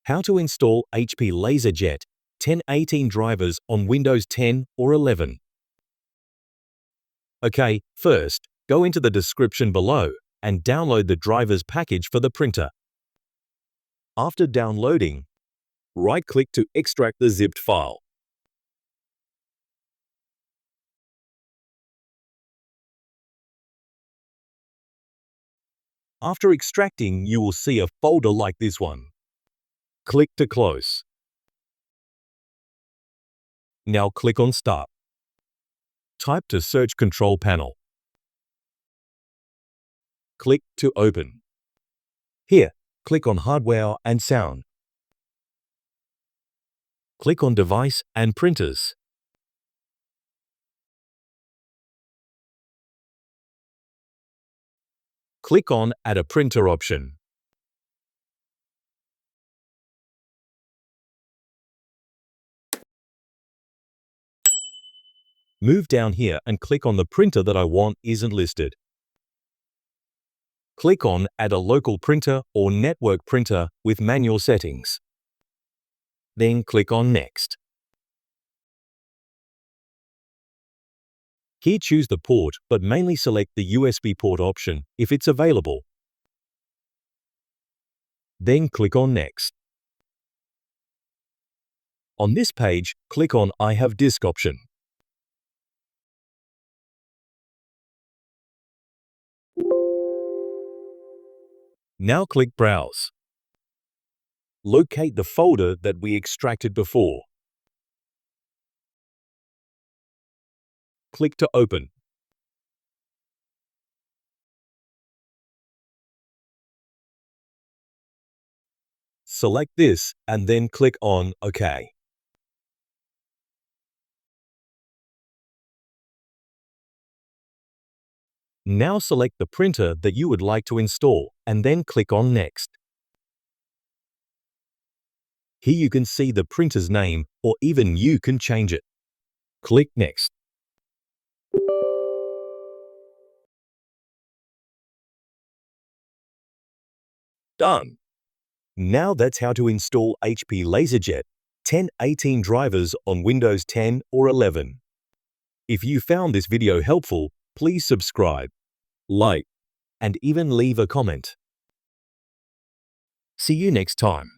How to install HP LaserJet 1018 drivers on Windows 10 or 11. Okay, first, go into the description below and download the drivers package for the printer. After downloading, right-click to extract the zipped file. After extracting, you will see a folder like this one. Click to close. Now click on Start. Type to Search Control Panel. Click to Open. Here, click on Hardware and Sound. Click on Device and Printers. Click on Add a Printer option. Move down here and click on the printer that I want isn't listed. Click on Add a local printer or network printer with manual settings. Then click on Next. Here choose the port, but mainly select the USB port option if it's available. Then click on Next. On this page, click on I have disk option. Now click Browse. Locate the folder that we extracted before. Click to open. Select this and then click on OK. Now select the printer that you would like to install and then click on Next. Here you can see the printer's name, or even you can change it. Click Next. Done. Now that's how to install HP LaserJet 1018 drivers on Windows 10 or 11. If you found this video helpful, please subscribe, like, and even leave a comment. See you next time.